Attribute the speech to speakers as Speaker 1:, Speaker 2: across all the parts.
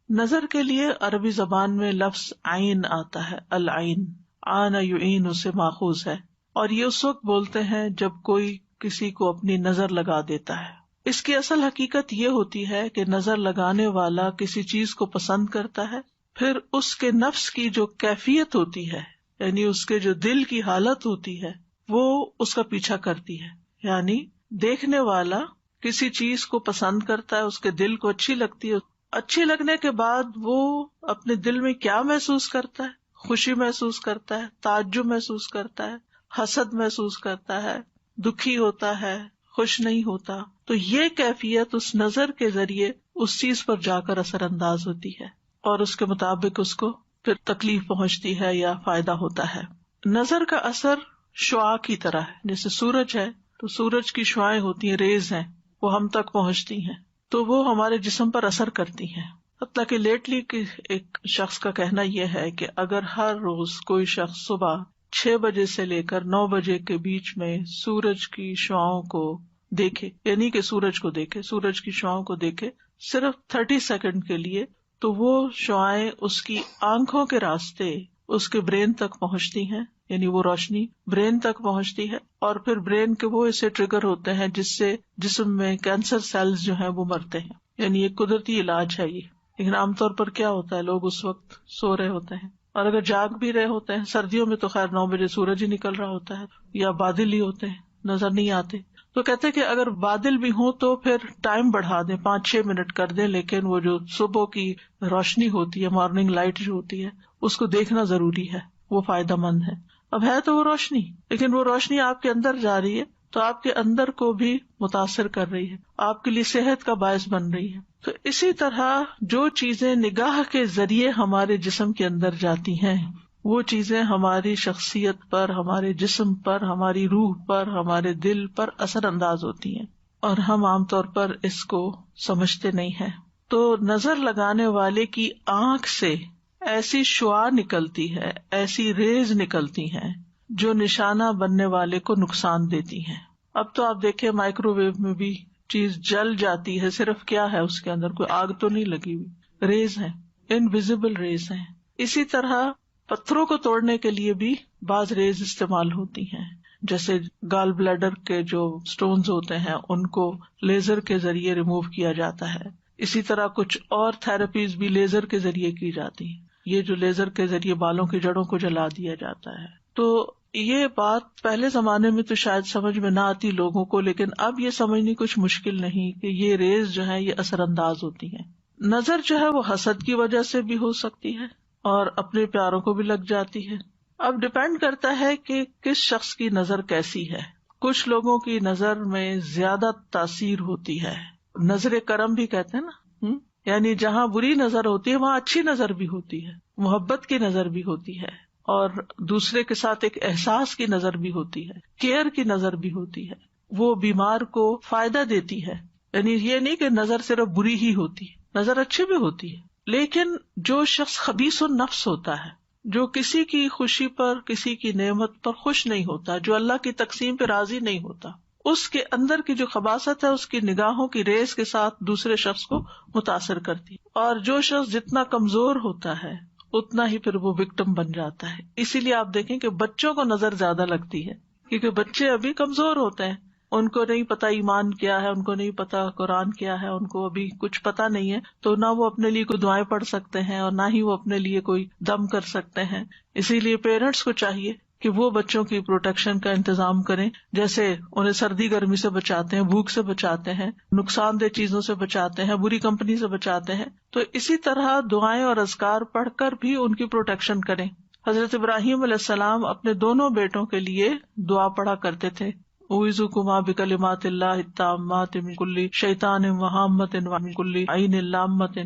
Speaker 1: نظر کے لیے عربی زبان میں لفظ عین آتا ہے، العین، آن یعین سے ماخوذ ہے، اور یہ اس وقت بولتے ہیں جب کوئی کسی کو اپنی نظر لگا دیتا ہے۔ اس کی اصل حقیقت یہ ہوتی ہے کہ نظر لگانے والا کسی چیز کو پسند کرتا ہے، پھر اس کے نفس کی جو کیفیت ہوتی ہے، یعنی اس کے جو دل کی حالت ہوتی ہے، وہ اس کا پیچھا کرتی ہے۔ یعنی دیکھنے والا کسی چیز کو پسند کرتا ہے، اس کے دل کو اچھی لگتی ہے، اچھی لگنے کے بعد وہ اپنے دل میں کیا محسوس کرتا ہے؟ خوشی محسوس کرتا ہے، تعجب محسوس کرتا ہے، حسد محسوس کرتا ہے، دکھی ہوتا ہے، خوش نہیں ہوتا۔ تو یہ کیفیت اس نظر کے ذریعے اس چیز پر جا کر اثر انداز ہوتی ہے، اور اس کے مطابق اس کو پھر تکلیف پہنچتی ہے یا فائدہ ہوتا ہے۔ نظر کا اثر شعاع کی طرح ہے، جیسے سورج ہے تو سورج کی شعائیں ہوتی ہیں، ریز ہیں، وہ ہم تک پہنچتی ہیں تو وہ ہمارے جسم پر اثر کرتی ہیں۔ حتیٰ کہ لیٹلی ایک شخص کا کہنا یہ ہے کہ اگر ہر روز کوئی شخص صبح 6 بجے سے لے کر 9 بجے کے بیچ میں سورج کی شعاؤں کو دیکھے، یعنی کہ سورج کو دیکھے، سورج کی شعاؤں کو دیکھے صرف 30 سیکنڈ کے لیے، تو وہ شعائیں اس کی آنکھوں کے راستے اس کے برین تک پہنچتی ہیں، یعنی وہ روشنی برین تک پہنچتی ہے، اور پھر برین کے وہ اسے ٹریگر ہوتے ہیں جس سے جسم میں کینسر سیلز جو ہیں وہ مرتے ہیں۔ یعنی ایک قدرتی علاج ہے یہ، لیکن عام طور پر کیا ہوتا ہے، لوگ اس وقت سو رہے ہوتے ہیں، اور اگر جاگ بھی رہے ہوتے ہیں، سردیوں میں تو خیر 9 بجے سورج ہی نکل رہا ہوتا ہے، یا بادل ہی ہوتے ہیں، نظر نہیں آتے۔ تو کہتے ہیں کہ اگر بادل بھی ہوں تو پھر ٹائم بڑھا دیں، 5-6 منٹ کر دیں، لیکن وہ جو صبح کی روشنی ہوتی ہے، مارننگ لائٹ جو ہوتی ہے، اس کو دیکھنا ضروری ہے، وہ فائدہ مند ہے۔ اب ہے تو وہ روشنی، لیکن وہ روشنی آپ کے اندر جا رہی ہے تو آپ کے اندر کو بھی متاثر کر رہی ہے، آپ کے لیے صحت کا باعث بن رہی ہے۔ تو اسی طرح جو چیزیں نگاہ کے ذریعے ہمارے جسم کے اندر جاتی ہیں، وہ چیزیں ہماری شخصیت پر، ہمارے جسم پر، ہماری روح پر، ہمارے دل پر اثر انداز ہوتی ہیں، اور ہم عام طور پر اس کو سمجھتے نہیں ہیں۔ تو نظر لگانے والے کی آنکھ سے ایسی شعاع نکلتی ہے، ایسی ریز نکلتی ہیں جو نشانہ بننے والے کو نقصان دیتی ہیں۔ اب تو آپ دیکھیں مائکرو ویو میں بھی چیز جل جاتی ہے، صرف کیا ہے اس کے اندر، کوئی آگ تو نہیں لگی ہوئی، ریز ہیں، انویزیبل ریز ہیں۔ اسی طرح پتھروں کو توڑنے کے لیے بھی بعض ریز استعمال ہوتی ہیں، جیسے گال بلیڈر کے جو سٹونز ہوتے ہیں ان کو لیزر کے ذریعے ریموو کیا جاتا ہے۔ اسی طرح کچھ اور تھراپیز بھی لیزر کے ذریعے کی جاتی ہیں، یہ جو لیزر کے ذریعے بالوں کی جڑوں کو جلا دیا جاتا ہے۔ تو یہ بات پہلے زمانے میں تو شاید سمجھ میں نہ آتی لوگوں کو، لیکن اب یہ سمجھنی کچھ مشکل نہیں کہ یہ ریز جو ہے یہ اثر انداز ہوتی ہیں۔ نظر جو ہے وہ حسد کی وجہ سے بھی ہو سکتی ہے اور اپنے پیاروں کو بھی لگ جاتی ہے۔ اب ڈپینڈ کرتا ہے کہ کس شخص کی نظر کیسی ہے۔ کچھ لوگوں کی نظر میں زیادہ تاثیر ہوتی ہے، نظر کرم بھی کہتے ہیں نا، یعنی جہاں بری نظر ہوتی ہے وہاں اچھی نظر بھی ہوتی ہے، محبت کی نظر بھی ہوتی ہے، اور دوسرے کے ساتھ ایک احساس کی نظر بھی ہوتی ہے، کیئر کی نظر بھی ہوتی ہے، وہ بیمار کو فائدہ دیتی ہے۔ یعنی یہ نہیں کہ نظر صرف بری ہی ہوتی ہے، نظر اچھی بھی ہوتی ہے، لیکن جو شخص خبیث النفس ہوتا ہے، جو کسی کی خوشی پر، کسی کی نعمت پر خوش نہیں ہوتا، جو اللہ کی تقسیم پہ راضی نہیں ہوتا، اس کے اندر کی جو خباثت ہے اس کی نگاہوں کی ریز کے ساتھ دوسرے شخص کو متاثر کرتی ہے، اور جو شخص جتنا کمزور ہوتا ہے اتنا ہی پھر وہ وکٹم بن جاتا ہے۔ اسی لیے آپ دیکھیں کہ بچوں کو نظر زیادہ لگتی ہے، کیونکہ بچے ابھی کمزور ہوتے ہیں، ان کو نہیں پتا ایمان کیا ہے، ان کو نہیں پتا قرآن کیا ہے، ان کو ابھی کچھ پتا نہیں ہے، تو نہ وہ اپنے لیے کوئی دعائیں پڑھ سکتے ہیں اور نہ ہی وہ اپنے لیے کوئی دم کر سکتے ہیں۔ اسی لیے پیرنٹس کو چاہیے کہ وہ بچوں کی پروٹیکشن کا انتظام کریں، جیسے انہیں سردی گرمی سے بچاتے ہیں، بھوک سے بچاتے ہیں، نقصان دہ چیزوں سے بچاتے ہیں، بری کمپنی سے بچاتے ہیں، تو اسی طرح دعائیں اور اذکار پڑھ کر بھی ان کی پروٹیکشن کریں۔ حضرت ابراہیم علیہ السلام اپنے دونوں بیٹوں کے لیے دعا پڑھا کرتے تھے، اعوذکما بکلمات اللہ التامات من کل شیطان وہامۃ ومن کل عین لامۃ۔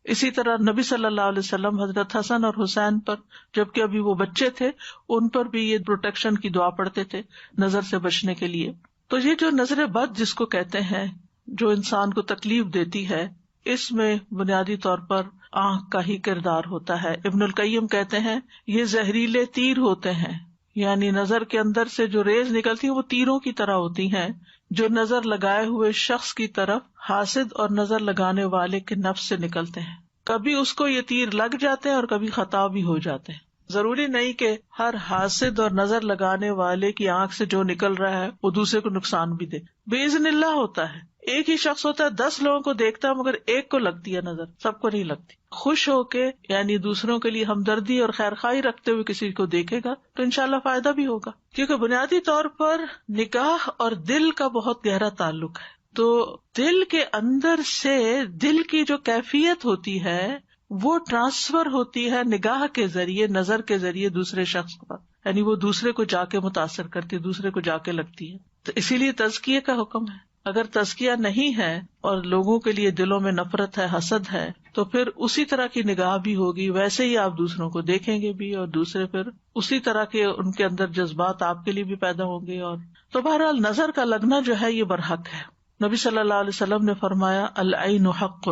Speaker 1: اسی طرح نبی صلی اللہ علیہ وسلم حضرت حسن اور حسین پر، جبکہ ابھی وہ بچے تھے، ان پر بھی یہ پروٹیکشن کی دعا پڑھتے تھے نظر سے بچنے کے لیے۔ تو یہ جو نظر بد جس کو کہتے ہیں، جو انسان کو تکلیف دیتی ہے، اس میں بنیادی طور پر آنکھ کا ہی کردار ہوتا ہے۔ ابن القیم کہتے ہیں یہ زہریلے تیر ہوتے ہیں، یعنی نظر کے اندر سے جو ریز نکلتی ہیں وہ تیروں کی طرح ہوتی ہیں، جو نظر لگائے ہوئے شخص کی طرف حاسد اور نظر لگانے والے کے نفس سے نکلتے ہیں۔ کبھی اس کو یہ تیر لگ جاتے ہیں اور کبھی خطا بھی ہو جاتے ہیں. ضروری نہیں کہ ہر حاسد اور نظر لگانے والے کی آنکھ سے جو نکل رہا ہے وہ دوسرے کو نقصان بھی دے. باذن اللہ ہوتا ہے. ایک ہی شخص ہوتا ہے 10 لوگوں کو دیکھتا ہے مگر ایک کو لگتی ہے نظر, سب کو نہیں لگتی. خوش ہو کے یعنی دوسروں کے لیے ہمدردی اور خیرخواہی رکھتے ہوئے کسی کو دیکھے گا تو انشاءاللہ فائدہ بھی ہوگا, کیونکہ بنیادی طور پر نگاہ اور دل کا بہت گہرا تعلق ہے. تو دل کے اندر سے دل کی جو کیفیت ہوتی ہے وہ ٹرانسفر ہوتی ہے نگاہ کے ذریعے, نظر کے ذریعے دوسرے شخص پر, یعنی وہ دوسرے کو جا کے متاثر کرتی ہے, دوسرے کو جا کے لگتی ہے. تو اسی لیے تزکیے کا حکم ہے. اگر تزکیہ نہیں ہے اور لوگوں کے لیے دلوں میں نفرت ہے, حسد ہے, تو پھر اسی طرح کی نگاہ بھی ہوگی, ویسے ہی آپ دوسروں کو دیکھیں گے بھی, اور دوسرے پھر اسی طرح کے ان کے اندر جذبات آپ کے لیے بھی پیدا ہوں گے. اور تو بہرحال نظر کا لگنا جو ہے یہ برحق ہے. نبی صلی اللہ علیہ وسلم نے فرمایا العین حق,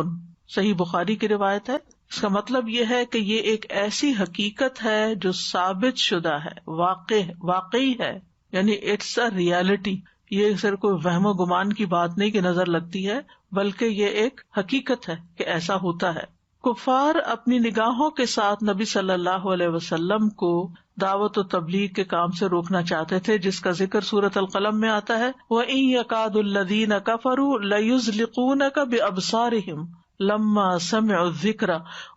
Speaker 1: صحیح بخاری کی روایت ہے. اس کا مطلب یہ ہے کہ یہ ایک ایسی حقیقت ہے جو ثابت شدہ ہے, واقعی ہے, یعنی اٹس اے ریالٹی. یہ صرف کوئی وہم و گمان کی بات نہیں کہ نظر لگتی ہے, بلکہ یہ ایک حقیقت ہے کہ ایسا ہوتا ہے. کفار اپنی نگاہوں کے ساتھ نبی صلی اللہ علیہ وسلم کو دعوت و تبلیغ کے کام سے روکنا چاہتے تھے, جس کا ذکر سورۃ القلم میں آتا ہے. وَإِن يَكَادُ الَّذِينَ كَفَرُوا لَيُزْلِقُونَكَ بِأَبْصَارِهِمْ لما سمعوا الذکر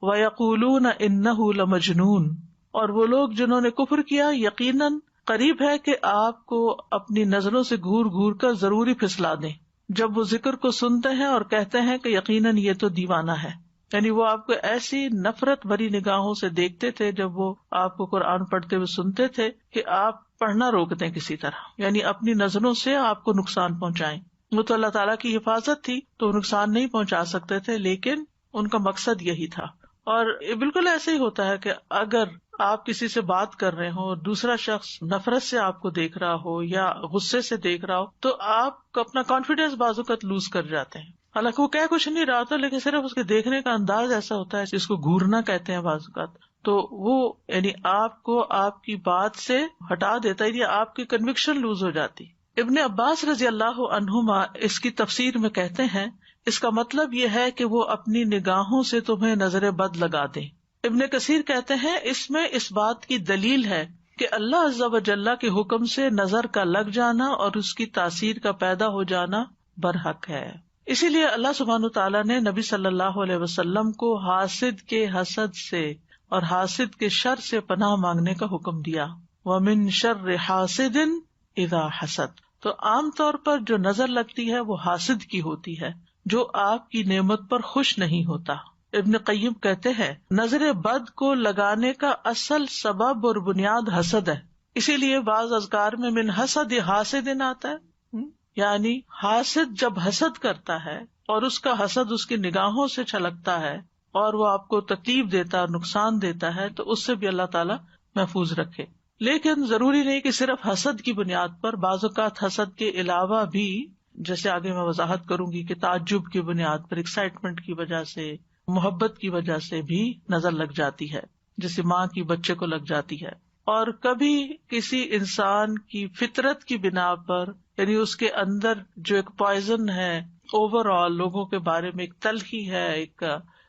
Speaker 1: ویقولون انہ لمجنون. اور وہ لوگ جنہوں نے کفر کیا یقیناً قریب ہے کہ آپ کو اپنی نظروں سے گھور گھور کر ضروری پھسلا دیں جب وہ ذکر کو سنتے ہیں اور کہتے ہیں کہ یقیناً یہ تو دیوانہ ہے. یعنی وہ آپ کو ایسی نفرت بھری نگاہوں سے دیکھتے تھے جب وہ آپ کو قرآن پڑھتے ہوئے سنتے تھے کہ آپ پڑھنا روک دیں کسی طرح, یعنی اپنی نظروں سے آپ کو نقصان پہنچائیں. وہ تو اللہ تعالیٰ کی حفاظت تھی تو نقصان نہیں پہنچا سکتے تھے, لیکن ان کا مقصد یہی تھا. اور بالکل ایسے ہی ہوتا ہے کہ اگر آپ کسی سے بات کر رہے ہوں اور دوسرا شخص نفرت سے آپ کو دیکھ رہا ہو یا غصے سے دیکھ رہا ہو تو آپ اپنا کانفیڈینس بعض اوقات لوز کر جاتے ہیں. حالانکہ وہ کہہ کچھ نہیں رہا ہوتا, لیکن صرف اس کے دیکھنے کا انداز ایسا ہوتا ہے جس کو گھورنا کہتے ہیں بعض اوقات, تو وہ یعنی آپ کو آپ کی بات سے ہٹا دیتا ہے, یا آپ کی کنوکشن لوز ہو جاتی. ابن عباس رضی اللہ عنہما اس کی تفسیر میں کہتے ہیں اس کا مطلب یہ ہے کہ وہ اپنی نگاہوں سے تمہیں نظر بد لگا دیں. ابن کثیر کہتے ہیں اس میں اس بات کی دلیل ہے کہ اللہ عز و جل کے حکم سے نظر کا لگ جانا اور اس کی تاثیر کا پیدا ہو جانا برحق ہے. اسی لیے اللہ سبحانہ تعالیٰ نے نبی صلی اللہ علیہ وسلم کو حاسد کے حسد سے اور حاسد کے شر سے پناہ مانگنے کا حکم دیا. وَمِن شَرِّ حَاسِدٍ اِذَا حَسَدَ. تو عام طور پر جو نظر لگتی ہے وہ حاسد کی ہوتی ہے جو آپ کی نعمت پر خوش نہیں ہوتا. ابن قیم کہتے ہیں نظر بد کو لگانے کا اصل سبب اور بنیاد حسد ہے. اسی لیے بعض اذکار میں من حسد حاسد آتا ہے, یعنی حاسد جب حسد کرتا ہے اور اس کا حسد اس کی نگاہوں سے چھلکتا ہے اور وہ آپ کو تکلیف دیتا ہے, نقصان دیتا ہے, تو اس سے بھی اللہ تعالیٰ محفوظ رکھے. لیکن ضروری نہیں کہ صرف حسد کی بنیاد پر, بعض اوقات حسد کے علاوہ بھی, جیسے آگے میں وضاحت کروں گی, کہ تعجب کی بنیاد پر, ایکسائٹمنٹ کی وجہ سے, محبت کی وجہ سے بھی نظر لگ جاتی ہے, جیسے ماں کی بچے کو لگ جاتی ہے. اور کبھی کسی انسان کی فطرت کی بنا پر, یعنی اس کے اندر جو ایک پوائزن ہے اوور آل لوگوں کے بارے میں, ایک تلخی ہے, ایک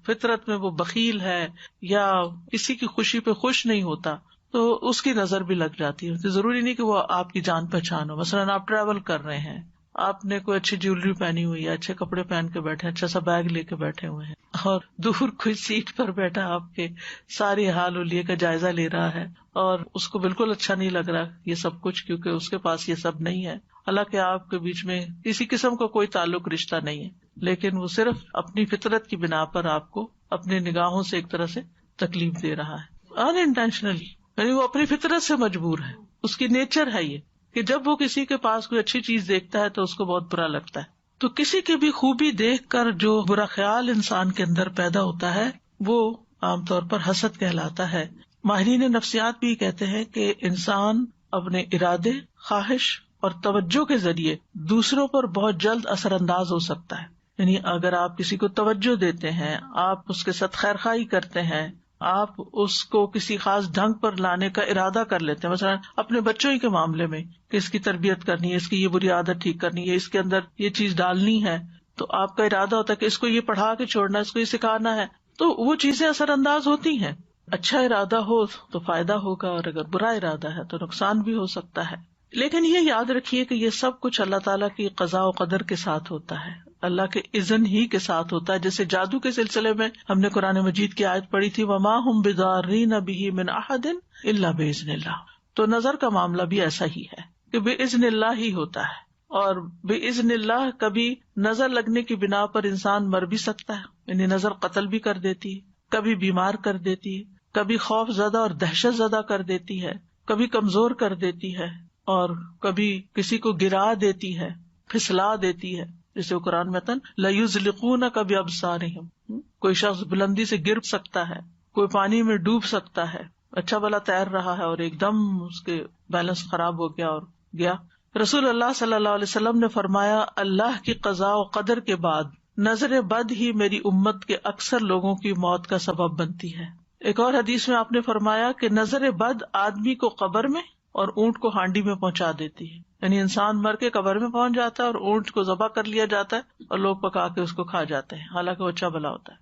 Speaker 1: فطرت میں وہ بخیل ہے یا کسی کی خوشی پہ خوش نہیں ہوتا, تو اس کی نظر بھی لگ جاتی ہے. ضروری نہیں کہ وہ آپ کی جان پہچان ہو. مثلاً آپ ٹریول کر رہے ہیں, آپ نے کوئی اچھی جیولری پہنی ہوئی ہے, اچھے کپڑے پہن کے بیٹھے, اچھا سا بیگ لے کے بیٹھے ہوئے ہیں, اور دور کوئی سیٹ پر بیٹھا آپ کے ساری حال ولیے کا جائزہ لے رہا ہے اور اس کو بالکل اچھا نہیں لگ رہا یہ سب کچھ, کیونکہ اس کے پاس یہ سب نہیں ہے. حالانکہ آپ کے بیچ میں کسی قسم کا کوئی تعلق رشتہ نہیں ہے, لیکن وہ صرف اپنی فطرت کی بنا پر آپ کو اپنی نگاہوں سے ایک طرح سے تکلیف دے رہا ہے ان انٹینشنلی, یعنی وہ اپنی فطرت سے مجبور ہے, اس کی نیچر ہے یہ کہ جب وہ کسی کے پاس کوئی اچھی چیز دیکھتا ہے تو اس کو بہت برا لگتا ہے. تو کسی کی بھی خوبی دیکھ کر جو برا خیال انسان کے اندر پیدا ہوتا ہے وہ عام طور پر حسد کہلاتا ہے. ماہرین نفسیات بھی کہتے ہیں کہ انسان اپنے ارادے, خواہش اور توجہ کے ذریعے دوسروں پر بہت جلد اثر انداز ہو سکتا ہے. یعنی اگر آپ کسی کو توجہ دیتے ہیں, آپ اس کے ساتھ خیرخواہی کرتے ہیں, آپ اس کو کسی خاص ڈھنگ پر لانے کا ارادہ کر لیتے ہیں, مثلا اپنے بچوں ہی کے معاملے میں کہ اس کی تربیت کرنی ہے, اس کی یہ بری عادت ٹھیک کرنی ہے, اس کے اندر یہ چیز ڈالنی ہے, تو آپ کا ارادہ ہوتا ہے کہ اس کو یہ پڑھا کے چھوڑنا ہے, اس کو یہ سکھانا ہے, تو وہ چیزیں اثر انداز ہوتی ہیں. اچھا ارادہ ہو تو فائدہ ہوگا، اور اگر برا ارادہ ہے تو نقصان بھی ہو سکتا ہے. لیکن یہ یاد رکھیے کہ یہ سب کچھ اللہ تعالیٰ کی قضاء و قدر کے ساتھ ہوتا ہے، اللہ کے اذن ہی کے ساتھ ہوتا ہے. جیسے جادو کے سلسلے میں ہم نے قرآن مجید کی آیت پڑھی تھی، وَمَا هُمْ بِضَارِّينَ بِهِ مِنْ أَحَدٍ إِلَّا بِإِذْنِ اللَّهِ. تو نظر کا معاملہ بھی ایسا ہی ہے کہ بِإِذْنِ اللَّهِ ہی ہوتا ہے. اور بِإِذْنِ اللَّهِ کبھی نظر لگنے کی بنا پر انسان مر بھی سکتا ہے، یعنی نظر قتل بھی کر دیتی ہے، کبھی بیمار کر دیتی ہے، کبھی خوف زدہ اور دہشت زدہ کر دیتی ہے، کبھی کمزور کر دیتی ہے، اور کبھی کسی کو گرا دیتی ہے، پھسلا دیتی ہے. جیسے قرآن میں لَيُزْلِقُونَكَ بِأَبْصَارِهِمْ، کوئی شخص بلندی سے گر سکتا ہے، کوئی پانی میں ڈوب سکتا ہے، اچھا بھلا تیر رہا ہے اور ایک دم اس کے بیلنس خراب ہو گیا اور گیا. رسول اللہ صلی اللہ علیہ وسلم نے فرمایا، اللہ کی قضاء و قدر کے بعد نظر بد ہی میری امت کے اکثر لوگوں کی موت کا سبب بنتی ہے. ایک اور حدیث میں آپ نے فرمایا کہ نظر بد آدمی کو قبر میں اور اونٹ کو ہانڈی میں پہنچا دیتی ہے. یعنی انسان مر کے قبر میں پہنچ جاتا ہے اور اونٹ کو ذبح کر لیا جاتا ہے اور لوگ پکا کے اس کو کھا جاتے ہیں، حالانکہ وہ اچھا بھلا ہوتا ہے.